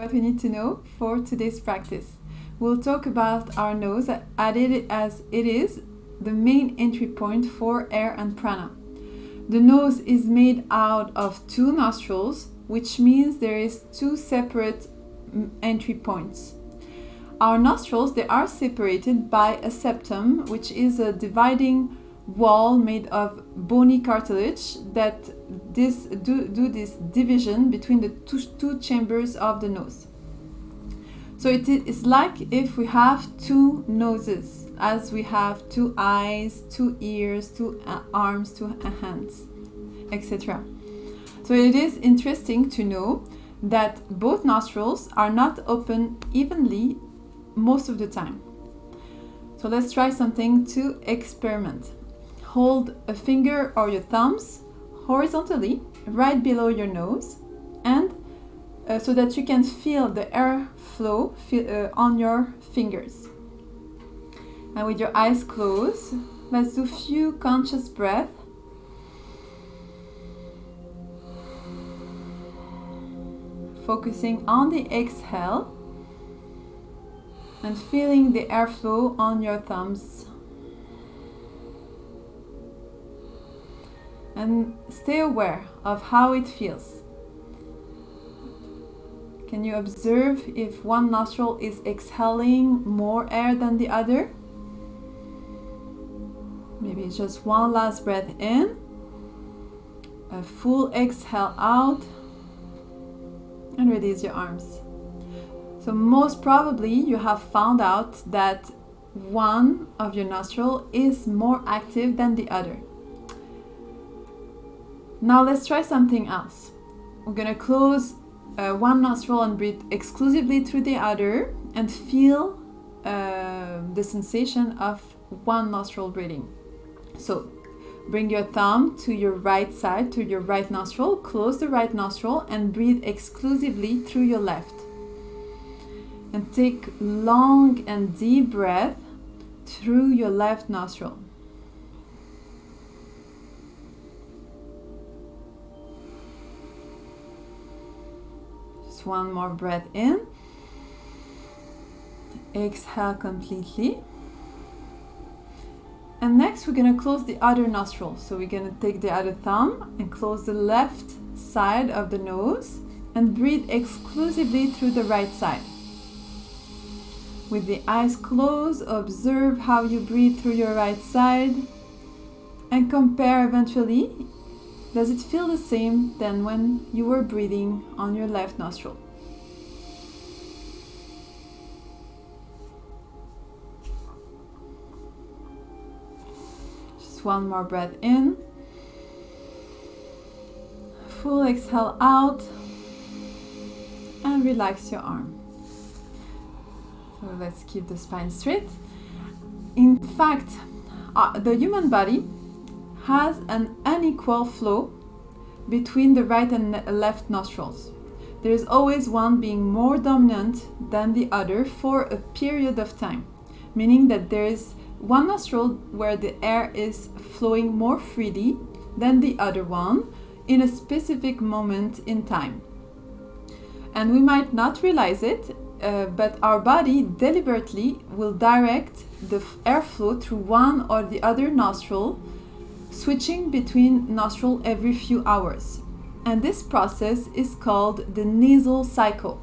What we need to know for today's practice. We'll talk about our nose as it is the main entry point for air and prana. The nose is made out of two nostrils, which means there is two separate entry points. Our nostrils, they are separated by a septum, which is a dividing wall made of bony cartilage that do this division between the two chambers of the nose. So it is like if we have two noses, as we have two eyes, two ears, two arms, two hands, etc. So it is interesting to know that both nostrils are not open evenly most of the time. So let's try something to experiment. Hold a finger or your thumbs horizontally right below your nose, and so that you can feel the air flow on your fingers. And with your eyes closed, let's do a few conscious breaths. Focusing on the exhale and feeling the airflow on your thumbs. And stay aware of how it feels. Can you observe if one nostril is exhaling more air than the other? Maybe just one last breath in, a full exhale out, and release your arms. So most probably you have found out that one of your nostrils is more active than the other. Now let's try something else. We're going to close one nostril and breathe exclusively through the other and feel the sensation of one nostril breathing. So bring your thumb to your right side, to your right nostril, close the right nostril and breathe exclusively through your left. And take long and deep breath through your left nostril. Just one more breath in. Exhale completely. And next we're going to close the other nostril. So we're going to take the other thumb and close the left side of the nose and breathe exclusively through the right side. With the eyes closed, observe how you breathe through your right side and compare eventually. Does it feel the same than when you were breathing on your left nostril? Just one more breath in. Full exhale out and relax your arm. So let's keep the spine straight. In fact, the human body has an unequal flow between the right and left nostrils. There is always one being more dominant than the other for a period of time, meaning that there is one nostril where the air is flowing more freely than the other one in a specific moment in time. And we might not realize it, but our body deliberately will direct the airflow through one or the other nostril, switching between nostrils every few hours. And this process is called the nasal cycle,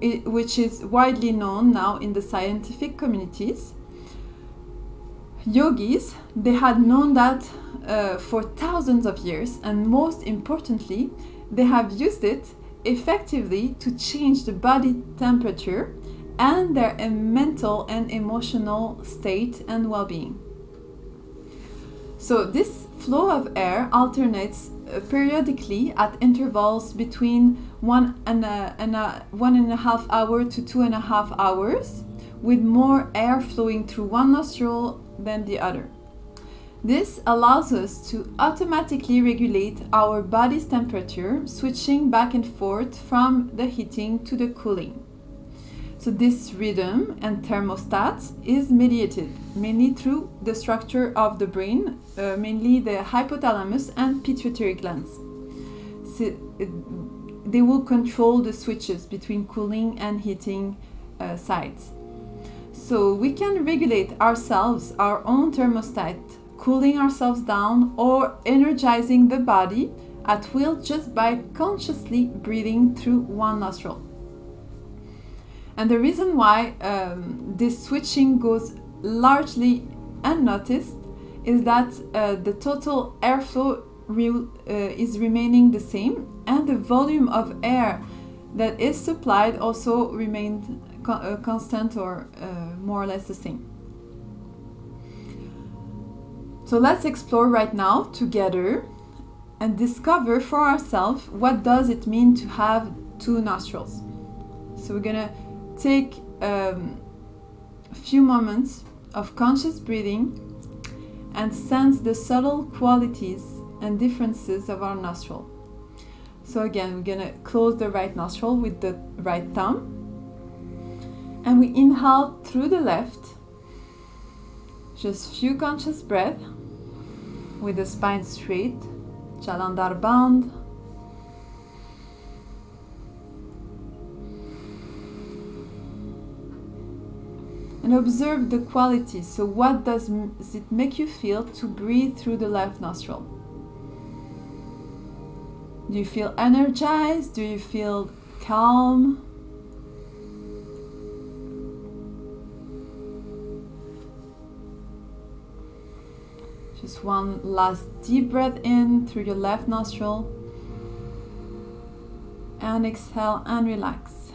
which is widely known now in the scientific communities. Yogis, they had known that for thousands of years, and most importantly, they have used it effectively to change the body temperature and their mental and emotional state and well-being. So this flow of air alternates periodically at intervals between 1.5 hours to 2.5 hours, with more air flowing through one nostril than the other. This allows us to automatically regulate our body's temperature, switching back and forth from the heating to the cooling. So this rhythm and thermostat is mediated mainly through the structure of the brain, mainly the hypothalamus and pituitary glands. So they will control the switches between cooling and heating sides. So we can regulate ourselves, our own thermostat, cooling ourselves down or energizing the body at will just by consciously breathing through one nostril. And the reason why this switching goes largely unnoticed is that the total airflow is remaining the same, and the volume of air that is supplied also remained constant or more or less the same. So let's explore right now together and discover for ourselves what does it mean to have two nostrils. So we're gonna take a few moments of conscious breathing and sense the subtle qualities and differences of our nostril. So again, we're gonna close the right nostril with the right thumb, and we inhale through the left, just few conscious breaths with the spine straight, Jalandhar Bandh. And observe the quality. So what does it make you feel to breathe through the left nostril? Do you feel energized? Do you feel calm? Just one last deep breath in through your left nostril. And exhale and relax.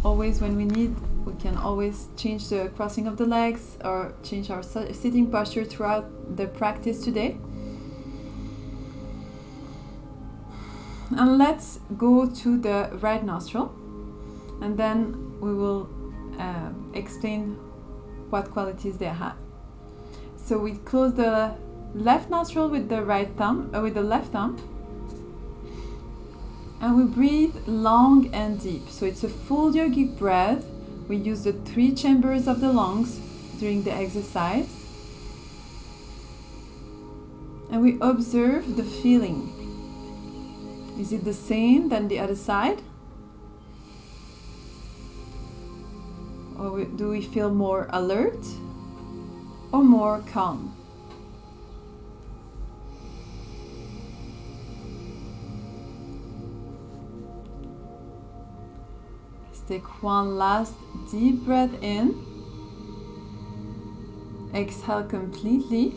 Always when we need, we can always change the crossing of the legs or change our sitting posture throughout the practice today. And let's go to the right nostril, and then we will explain what qualities they have. So we close the left nostril with the left thumb, and we breathe long and deep. So it's a full yogic breath. We use the 3 chambers of the lungs during the exercise. And we observe the feeling. Is it the same than the other side? Or do we feel more alert or more calm? Take one last deep breath in. Exhale completely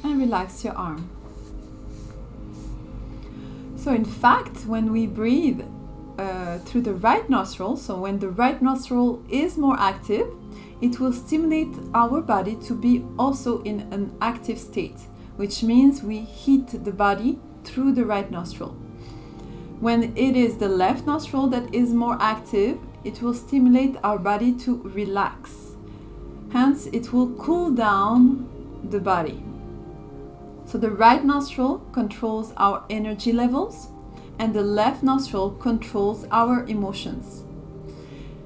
and relax your arm. So in fact, when we breathe through the right nostril, so when the right nostril is more active, it will stimulate our body to be also in an active state, which means we heat the body through the right nostril. When it is the left nostril that is more active, it will stimulate our body to relax. Hence, it will cool down the body. So the right nostril controls our energy levels, and the left nostril controls our emotions.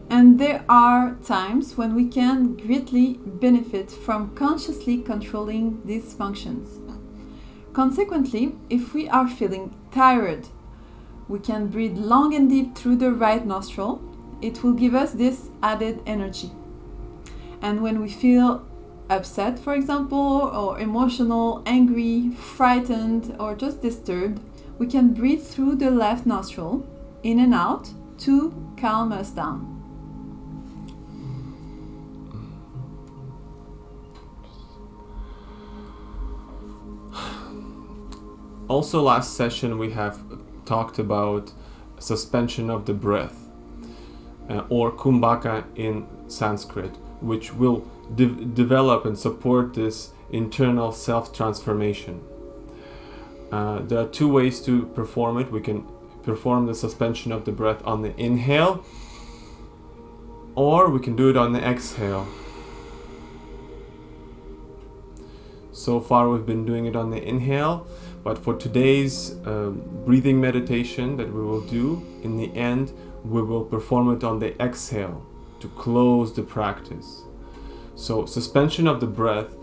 And there are times when we can greatly benefit from consciously controlling these functions. Consequently, if we are feeling tired, we can breathe long and deep through the right nostril. It will give us this added energy. And when we feel upset, for example, or emotional, angry, frightened, or just disturbed, we can breathe through the left nostril, in and out, to calm us down. Also, last session we have talked about suspension of the breath, or kumbhaka in Sanskrit, which will develop and support this internal self-transformation. There are 2 ways to perform it. We can perform the suspension of the breath on the inhale, or we can do it on the exhale. So far we've been doing it on the inhale, but for today's breathing meditation that we will do, in the end, we will perform it on the exhale to close the practice. So suspension of the breath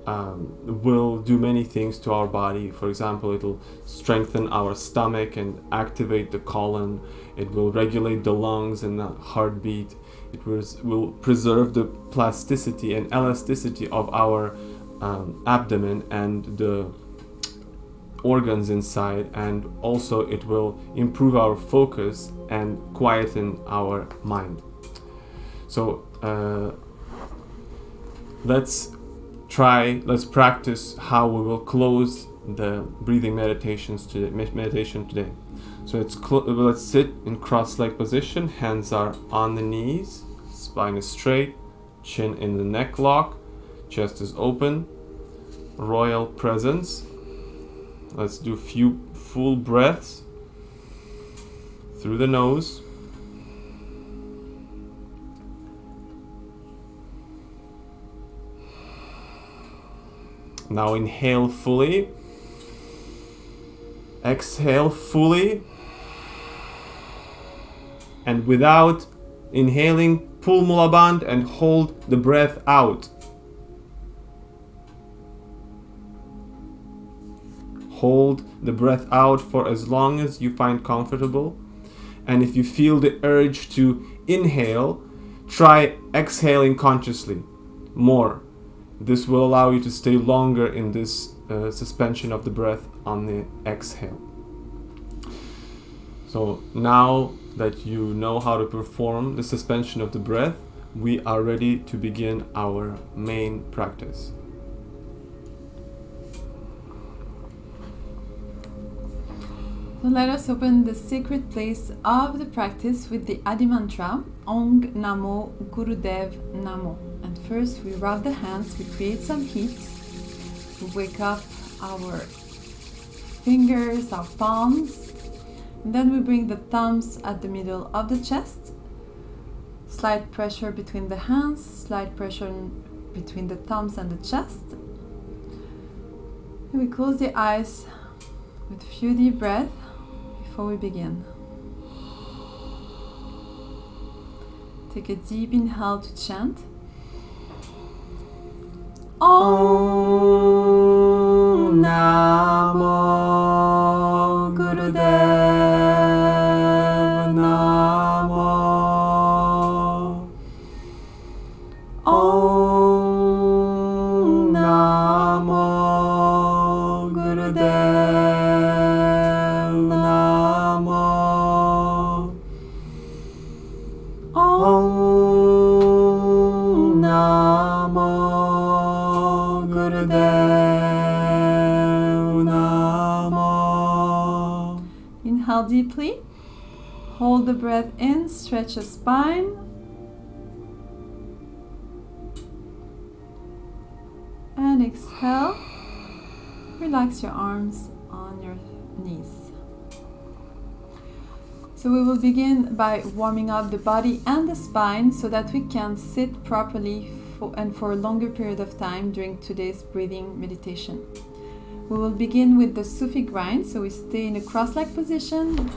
will do many things to our body. For example, it will strengthen our stomach and activate the colon. It will regulate the lungs and the heartbeat. It will preserve the plasticity and elasticity of our abdomen and the organs inside, and also it will improve our focus and quieten our mind. So let's practice how we will close the breathing meditation today. So let's sit in cross-legged position. Hands are on the knees, spine is straight, chin in the neck lock, chest is open, royal presence. Let's do a few full breaths through the nose. Now inhale fully, exhale fully, and without inhaling, pull Mula Bandh and hold the breath out. Hold the breath out for as long as you find comfortable. And if you feel the urge to inhale, try exhaling consciously more. This will allow you to stay longer in this suspension of the breath on the exhale. So now that you know how to perform the suspension of the breath, we are ready to begin our main practice. So let us open the sacred place of the practice with the Adi Mantra, Ong Namo Gurudev Namo. And first we rub the hands, we create some heat, we wake up our fingers, our palms, and then we bring the thumbs at the middle of the chest, slight pressure between the hands, slight pressure between the thumbs and the chest. And we close the eyes with a few deep breaths before we begin. Take a deep inhale to chant. Om Namo Gurudev Namo. Om Namo Gurudev Namo. Om Namo Gurudev Namo. Inhale deeply. Hold the breath in, stretch the spine. And exhale. Relax your arms on your knees. So we will begin by warming up the body and the spine so that we can sit properly for a longer period of time during today's breathing meditation. We will begin with the Sufi grind, so we stay in a cross-legged position.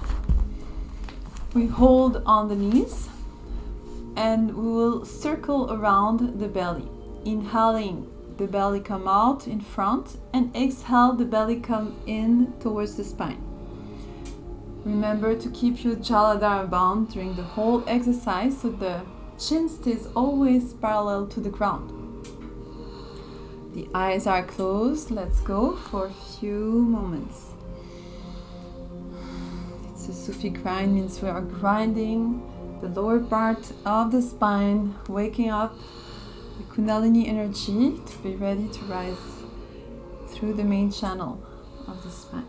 We hold on the knees and we will circle around the belly. Inhaling, the belly come out in front, and exhale, the belly come in towards the spine. Remember to keep your Jaladhara bound during the whole exercise so the chin stays always parallel to the ground. The eyes are closed. Let's go for a few moments. It's a Sufi grind, means we are grinding the lower part of the spine, waking up the Kundalini energy to be ready to rise through the main channel of the spine.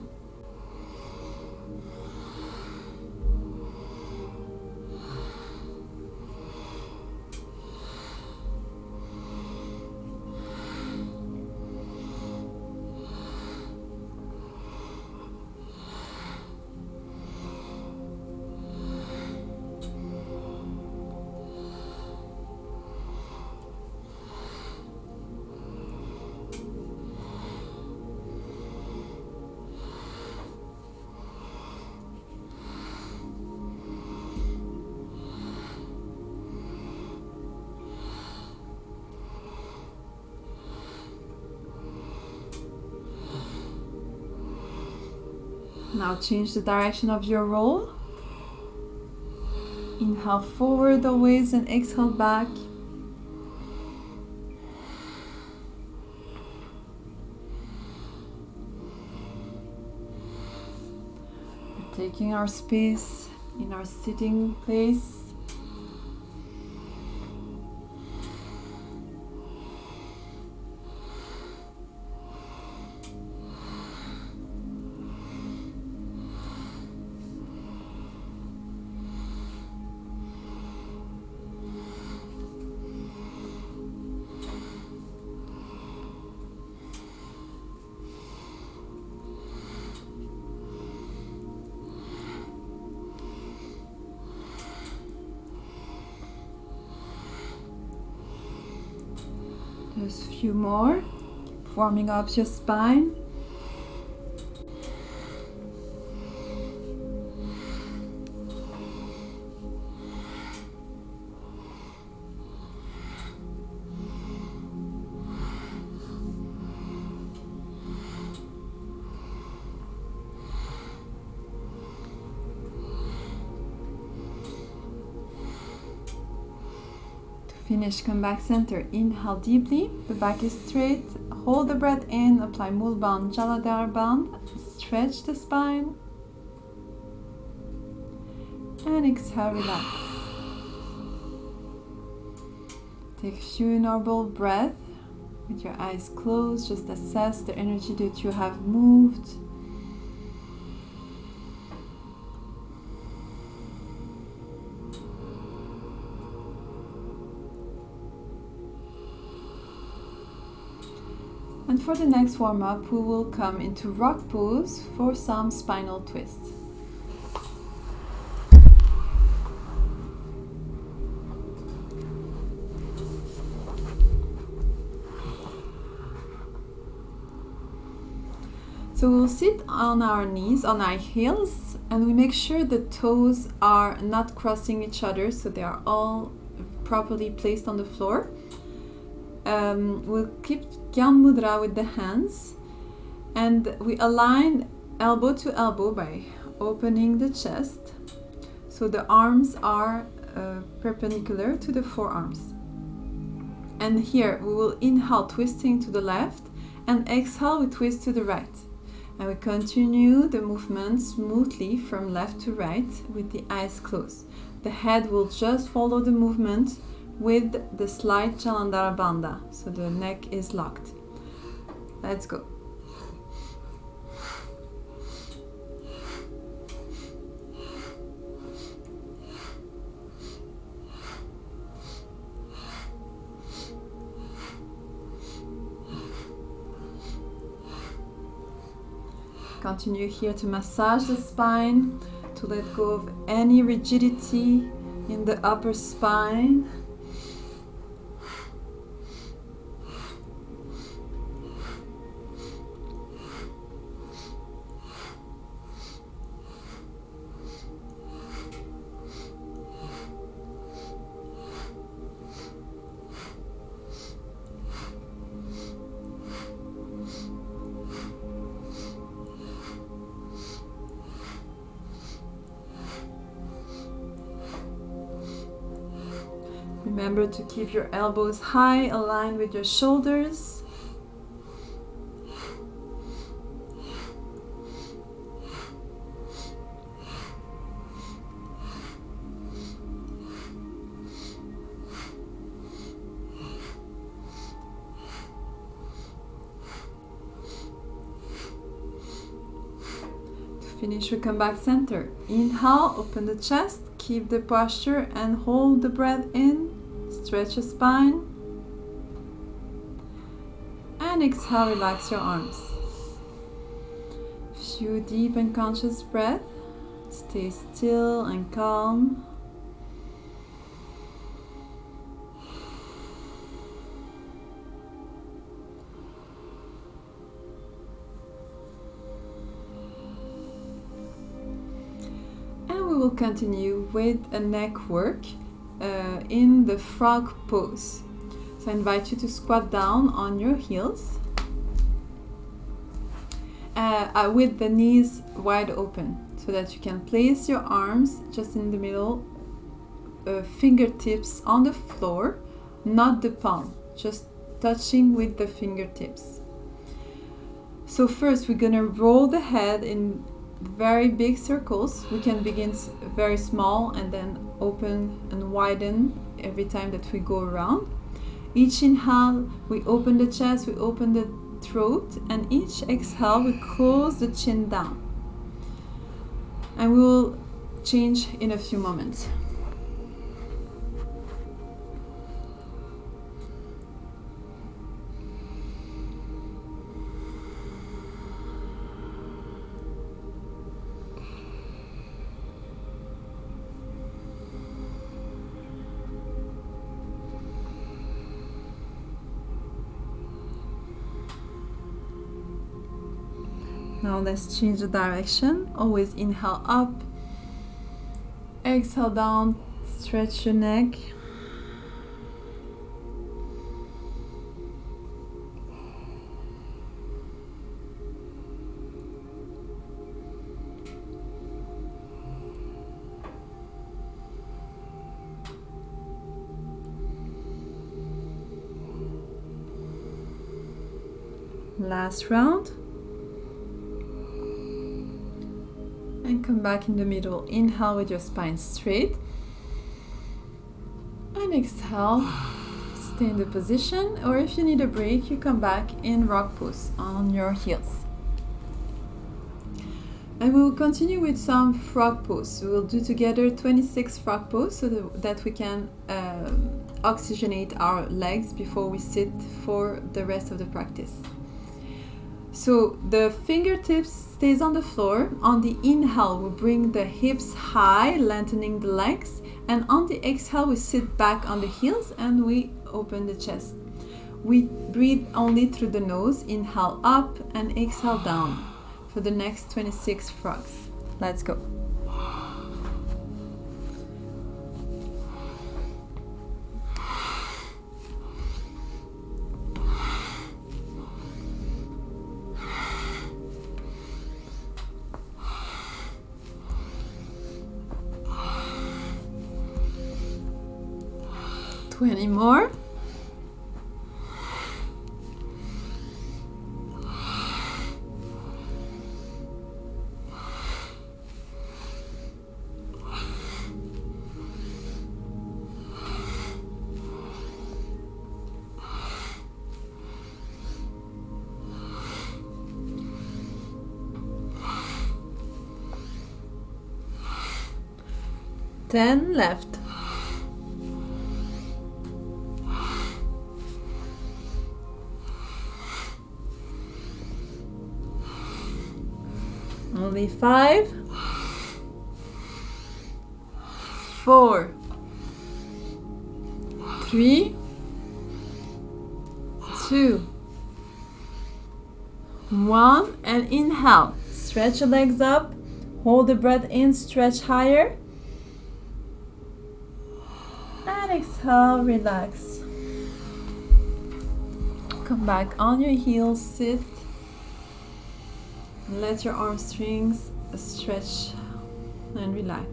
Now change the direction of your roll. Inhale forward always and exhale back. We're taking our space in our sitting place. Just a few more, warming up your spine. Finish, come back center. Inhale deeply, the back is straight. Hold the breath in, apply Mul Bandh, Jalandhar Bandh. Stretch the spine. And exhale, relax. Take a few inaudible breaths with your eyes closed. Just assess the energy that you have moved. And for the next warm-up, we will come into rock pose for some spinal twists. So we'll sit on our knees, on our heels, and we make sure the toes are not crossing each other, so they are all properly placed on the floor. We'll keep Gyan Mudra with the hands, and we align elbow to elbow by opening the chest, so the arms are perpendicular to the forearms. And here we will inhale, twisting to the left, and exhale, we twist to the right. And we continue the movement smoothly from left to right with the eyes closed. The head will just follow the movement with the slight Jalandhar Bandha, so the neck is locked. Let's go. Continue here to massage the spine, to let go of any rigidity in the upper spine. Remember to keep your elbows high, aligned with your shoulders. To finish, we come back center. Inhale, open the chest, keep the posture and hold the breath in. Stretch your spine, and exhale, relax your arms. Few deep and conscious breaths. Stay still and calm. And we will continue with a neck work in the frog pose. So I invite you to squat down on your heels, with the knees wide open, so that you can place your arms just in the middle, fingertips on the floor, not the palm, just touching with the fingertips. So first we're gonna roll the head in very big circles. We can begin very small and then open and widen every time that we go around. Each inhale, we open the chest, we open the throat, and each exhale, we close the chin down. And we will change in a few moments. Now let's change the direction. Always inhale up, exhale down, stretch your neck. Last round. And come back in the middle. Inhale with your spine straight. And exhale. Stay in the position. Or if you need a break, you come back in rock pose on your heels. And we will continue with some frog pose. We will do together 26 frog pose so that we can oxygenate our legs before we sit for the rest of the practice. So the fingertips stays on the floor. On the inhale, we bring the hips high, lengthening the legs. And on the exhale, we sit back on the heels and we open the chest. We breathe only through the nose. Inhale up and exhale down for the next 26 frogs. Let's go. Any more? Ten left. Only 5, 4, 3, 2, 1, and inhale. Stretch your legs up, hold the breath in, stretch higher, and exhale, relax. Come back on your heels, sit. Let your arm strings stretch and relax.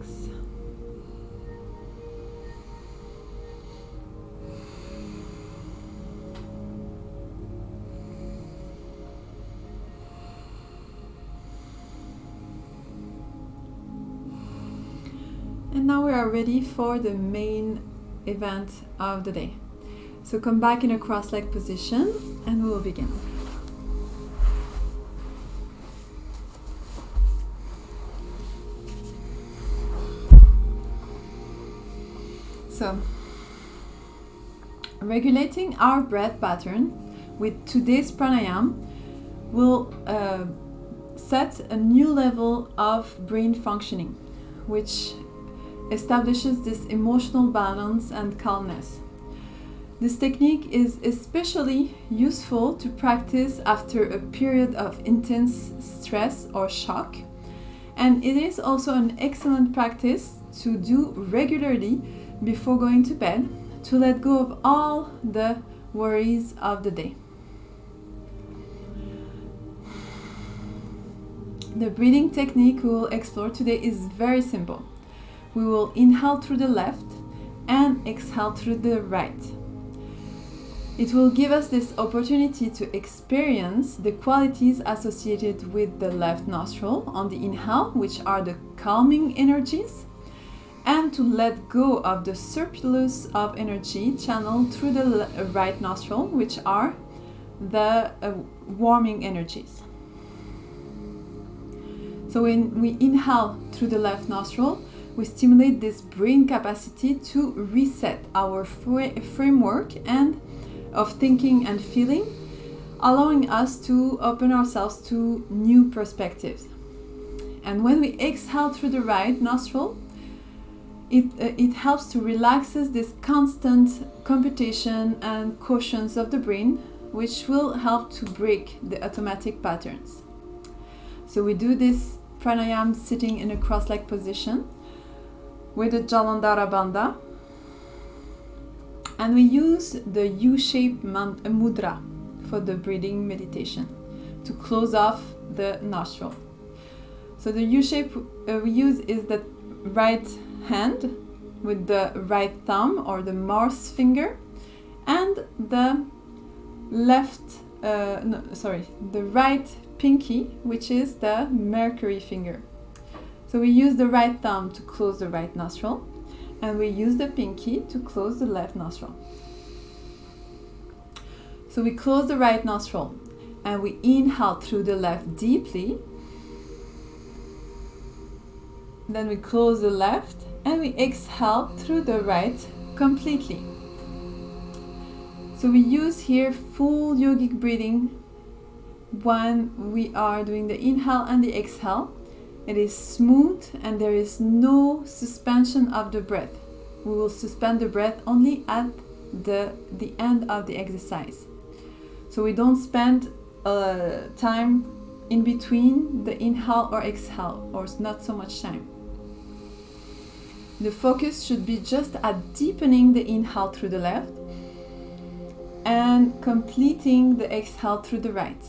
And now we are ready for the main event of the day. So come back in a cross-leg position and we will begin. So, regulating our breath pattern with today's pranayama will set a new level of brain functioning, which establishes this emotional balance and calmness. This technique is especially useful to practice after a period of intense stress or shock, and it is also an excellent practice to do regularly before going to bed, to let go of all the worries of the day. The breathing technique we will explore today is very simple. We will inhale through the left and exhale through the right. It will give us this opportunity to experience the qualities associated with the left nostril on the inhale, which are the calming energies, and to let go of the surplus of energy channeled through the right nostril, which are the warming energies. So when we inhale through the left nostril, we stimulate this brain capacity to reset our framework and of thinking and feeling, allowing us to open ourselves to new perspectives. And when we exhale through the right nostril, it helps to relaxes this constant computation and cautions of the brain, which will help to break the automatic patterns. So we do this pranayama sitting in a cross-legged position with the Jalandhara Bandha, and we use the U-shaped mudra for the breathing meditation to close off the nostril. So the U-shape we use is the right hand with the right thumb or the Mars finger, and the the right pinky, which is the Mercury finger. So we use the right thumb to close the right nostril, and we use the pinky to close the left nostril. So we close the right nostril and we inhale through the left deeply. Then we close the left and we exhale through the right completely. So we use here full yogic breathing when we are doing the inhale and the exhale. It is smooth and there is no suspension of the breath. We will suspend the breath only at the end of the exercise. So we don't spend time in between the inhale or exhale, or not so much time. The focus should be just at deepening the inhale through the left and completing the exhale through the right.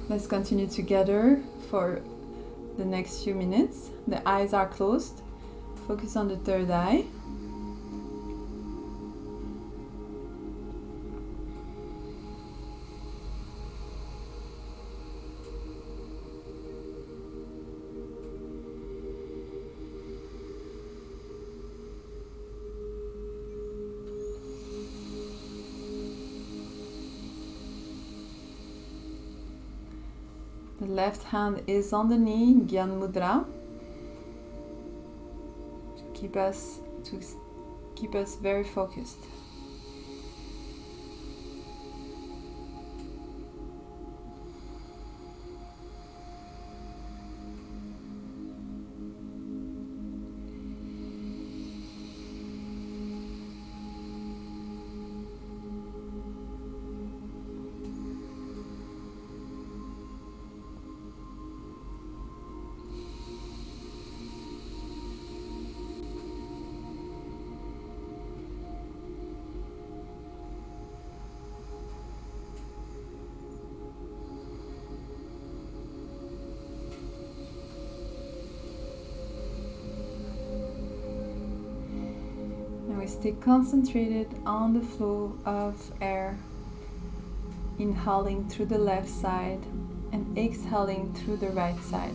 Let's continue together for the next few minutes. The eyes are closed. Focus on the third eye. The left hand is on the knee, Gyan Mudra, to keep us very focused. We stay concentrated on the flow of air, inhaling through the left side and exhaling through the right side.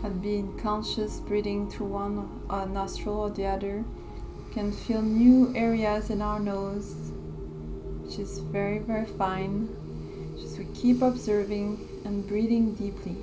And being conscious breathing through one nostril or the other, we can feel new areas in our nose, which is very, very fine. Just we keep observing and breathing deeply.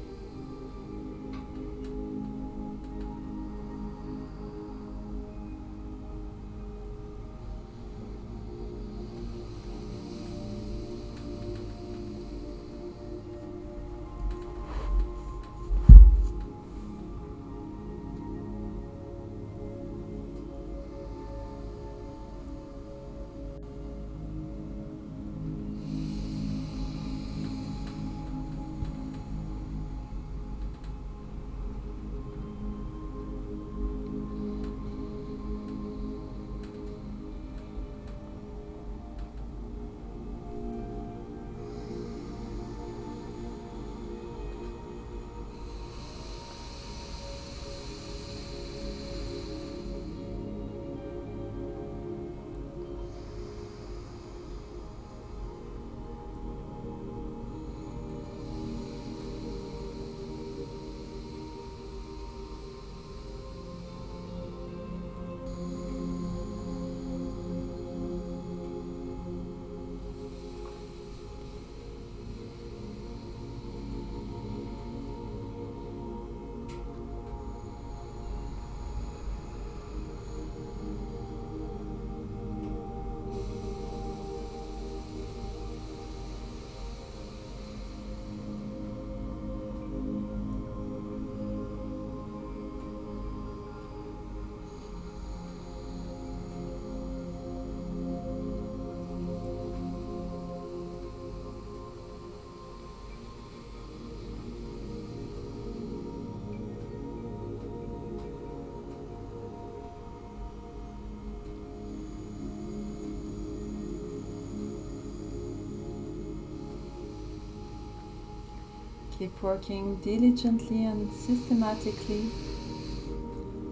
Keep working diligently and systematically,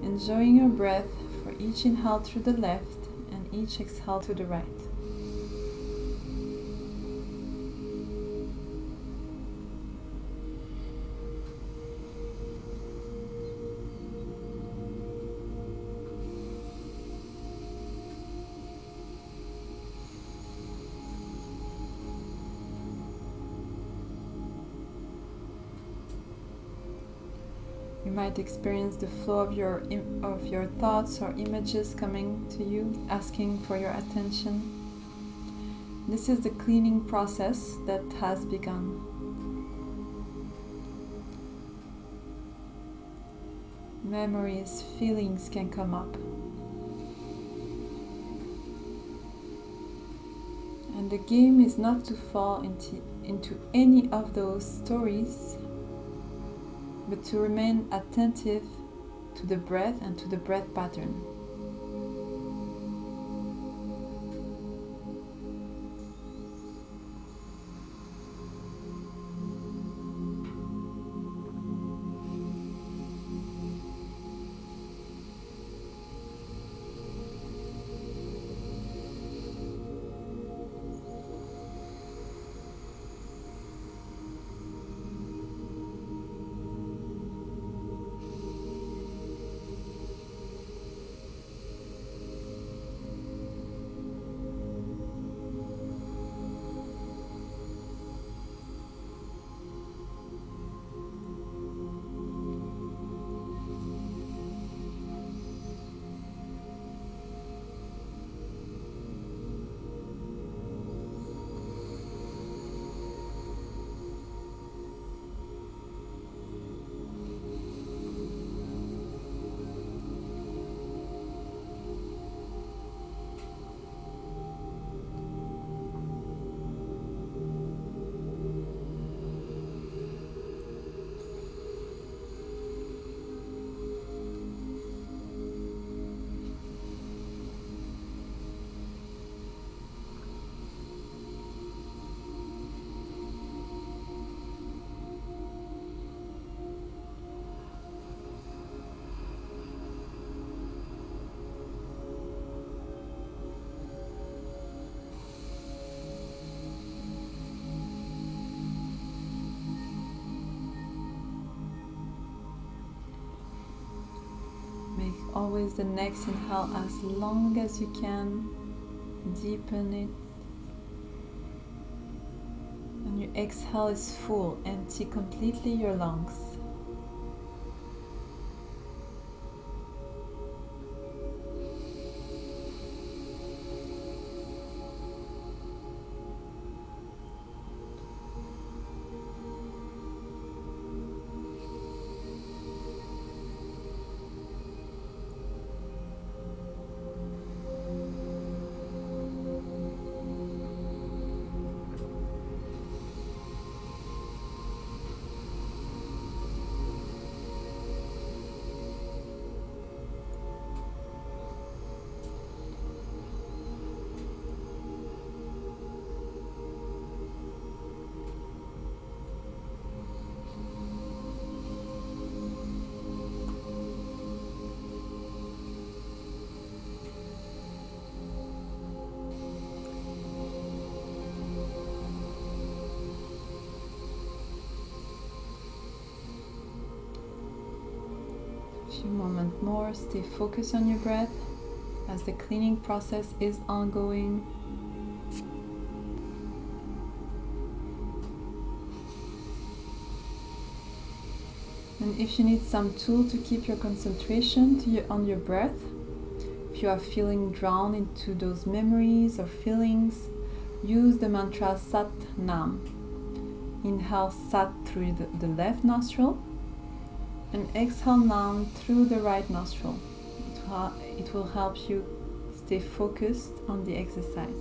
enjoying your breath for each inhale through the left and each exhale to the right. You might experience the flow of your thoughts or images coming to you, asking for your attention. This is the cleaning process that has begun. Memories, feelings can come up. And the game is not to fall into any of those stories, but to remain attentive to the breath and to the breath pattern. Always the next inhale as long as you can, deepen it. And you exhale is full, empty completely your lungs. Few moments more, stay focused on your breath as the cleaning process is ongoing. And if you need some tool to keep your concentration on your breath, if you are feeling drawn into those memories or feelings, use the mantra Sat Nam. Inhale Sat through the left nostril and exhale Nam through the right nostril. It will help you stay focused on the exercise.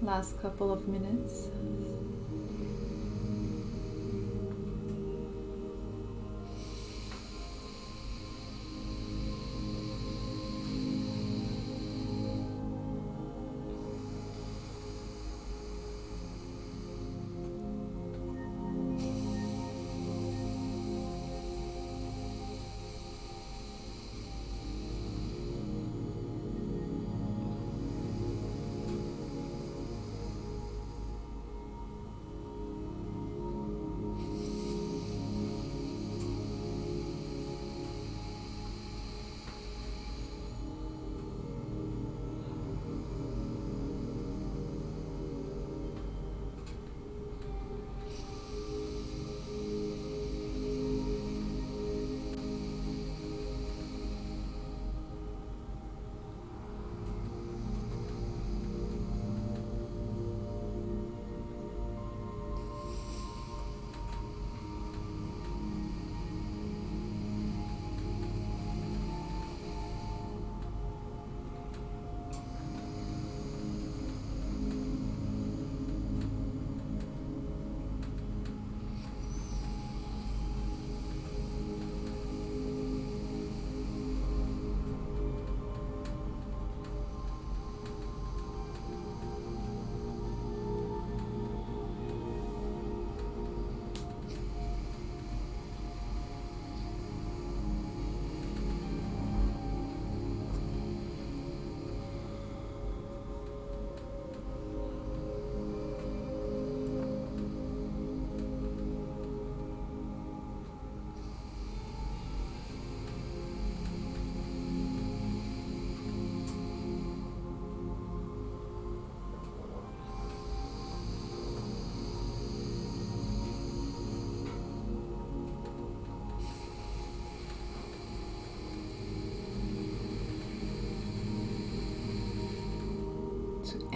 Last couple of minutes.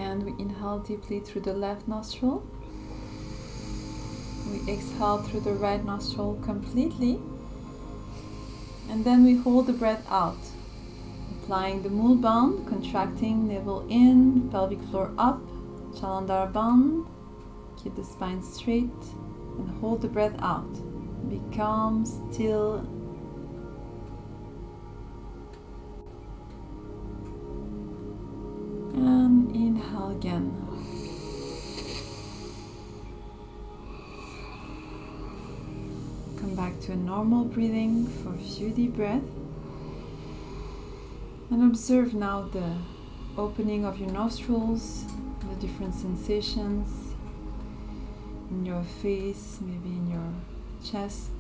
And we inhale deeply through the left nostril. We exhale through the right nostril completely. And then we hold the breath out, applying the Mul Bandh, contracting navel in, pelvic floor up, Jalandhar Bandh. Keep the spine straight and hold the breath out. Become still. And inhale again. Come back to a normal breathing for a few deep breaths. And observe now the opening of your nostrils, the different sensations in your face, maybe in your chest.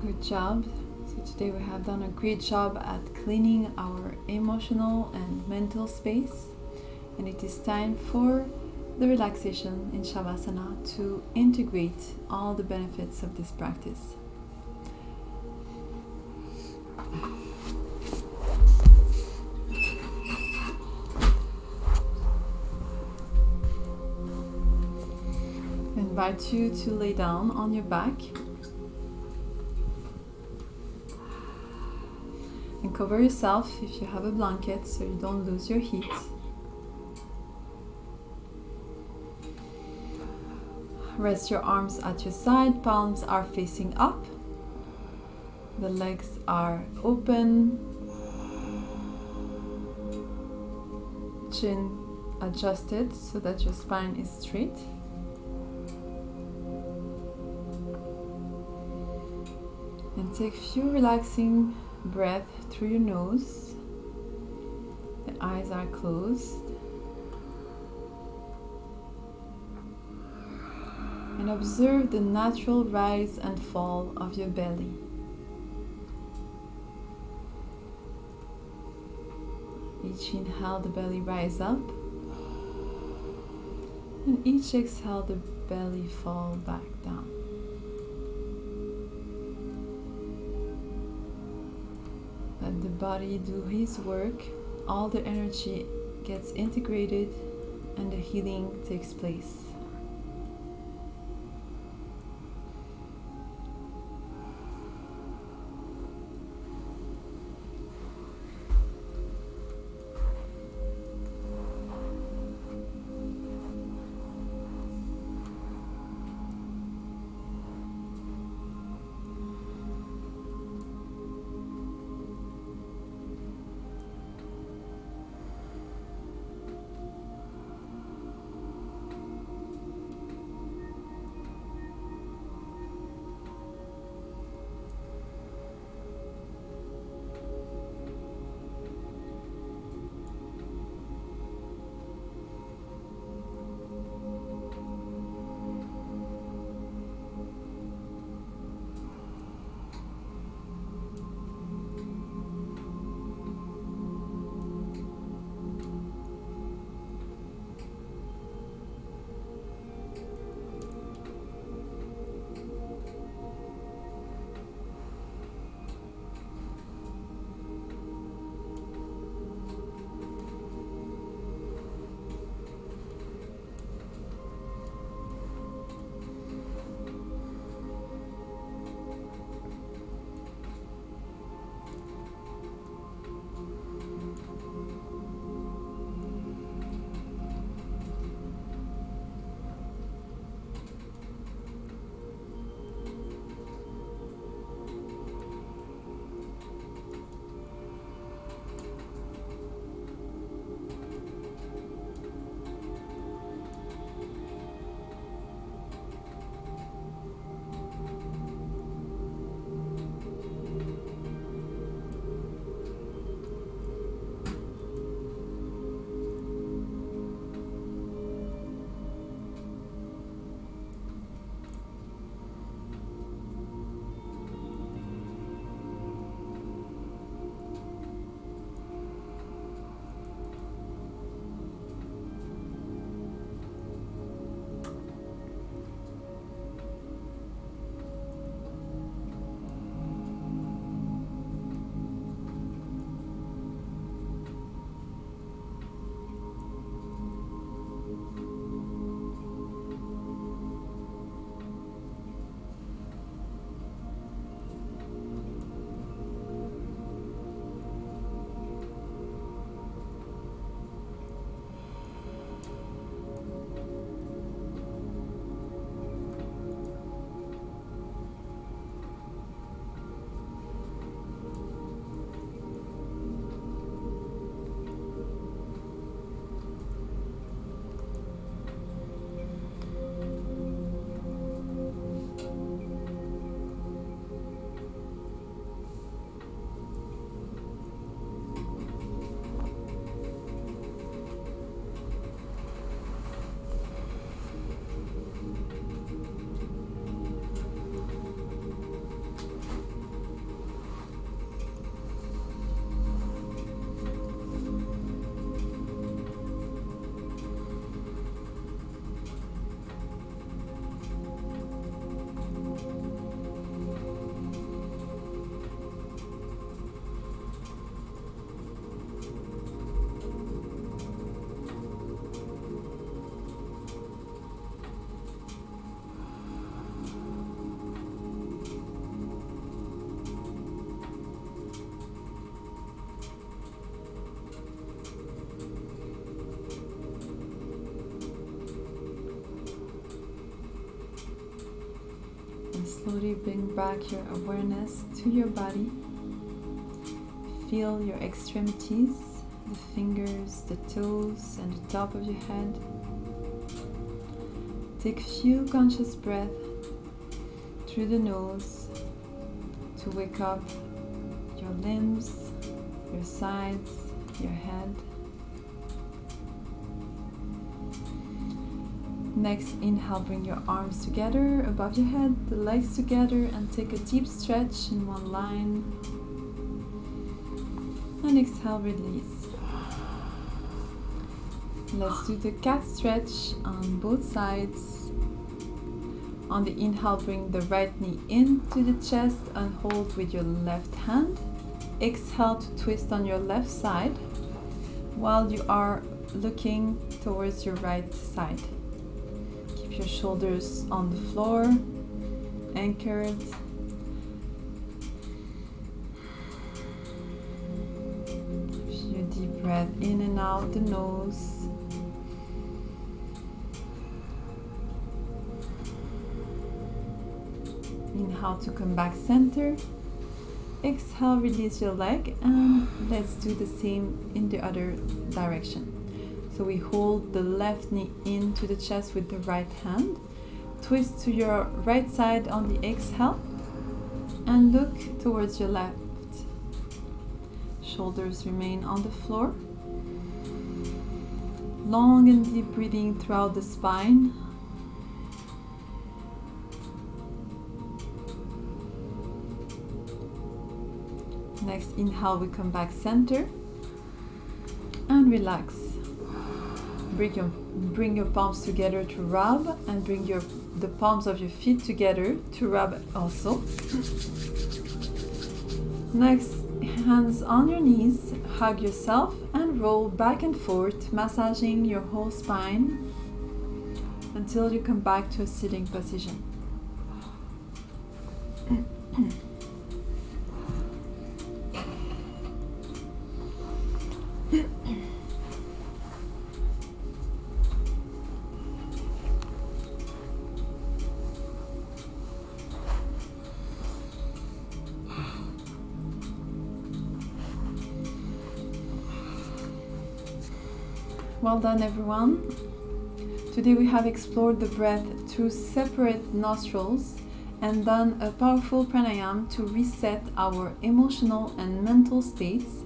Good job. So today we have done a great job at cleaning our emotional and mental space, and it is time for the relaxation in Shavasana to integrate all the benefits of this practice. I invite you to lay down on your back and cover yourself if you have a blanket so you don't lose your heat. Rest your arms at your side, palms are facing up, the legs are open, chin adjusted so that your spine is straight. And take a few relaxing breath through your nose. The eyes are closed. And observe the natural rise and fall of your belly. Each inhale, the belly rise up. And each exhale, the belly fall back down. Let the body do his work, all the energy gets integrated and the healing takes place. Slowly bring back your awareness to your body. Feel your extremities, the fingers, the toes, and the top of your head. Take a few conscious breaths through the nose to wake up your limbs, your sides, your head. Next, inhale, bring your arms together above your head, the legs together, and take a deep stretch in one line. And exhale, release. Let's do the cat stretch on both sides. On the inhale, bring the right knee into the chest and hold with your left hand. Exhale to twist on your left side while you are looking towards your right side. Keep your shoulders on the floor, anchored. A few deep breaths in and out the nose. Inhale to come back center. Exhale, release your leg, and let's do the same in the other direction. So we hold the left knee into the chest with the right hand. Twist to your right side on the exhale and look towards your left. Shoulders remain on the floor. Long and deep breathing throughout the spine. Next inhale, we come back center and relax. Bring your palms together to rub, and bring the palms of your feet together to rub also. Next, hands on your knees, hug yourself and roll back and forth, massaging your whole spine until you come back to a sitting position. Well done, everyone. Today we have explored the breath through separate nostrils and done a powerful pranayama to reset our emotional and mental states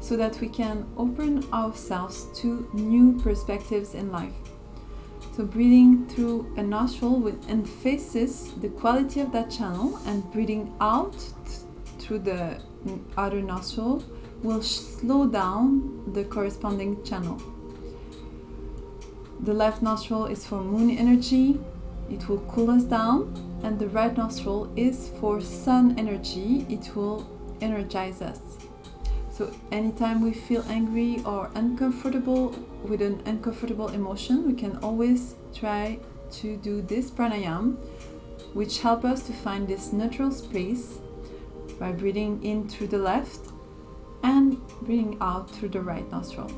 so that we can open ourselves to new perspectives in life. So breathing through a nostril will emphasis the quality of that channel, and breathing out through the other nostril will slow down the corresponding channel. The left nostril is for moon energy, it will cool us down, and the right nostril is for sun energy, it will energize us. So anytime we feel angry or uncomfortable with an uncomfortable emotion, we can always try to do this pranayama, which help us to find this neutral space by breathing in through the left and breathing out through the right nostril.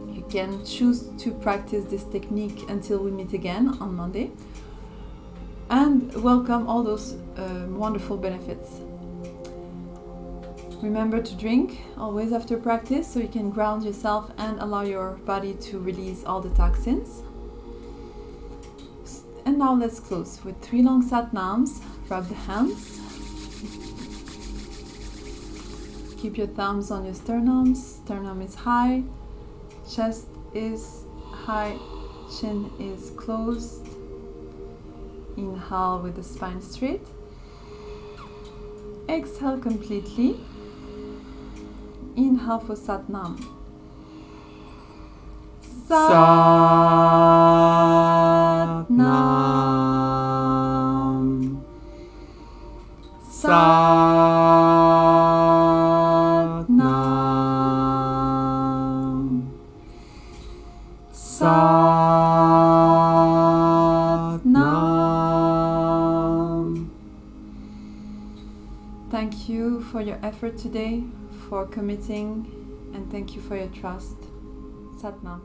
You can choose to practice this technique until we meet again on Monday, and welcome all those wonderful benefits. Remember to drink always after practice so you can ground yourself and allow your body to release all the toxins. And now let's close with 3 long sat nams. Rub the hands. Keep your thumbs on your sternums. Sternum is high. Chest is high. Chin is closed. Inhale with the spine straight. Exhale completely. Inhale for Sat Nam. Sat Nam. Sat Nam. Sat Nam. Thank you for your effort today, for committing, and thank you for your trust. Sat Nam.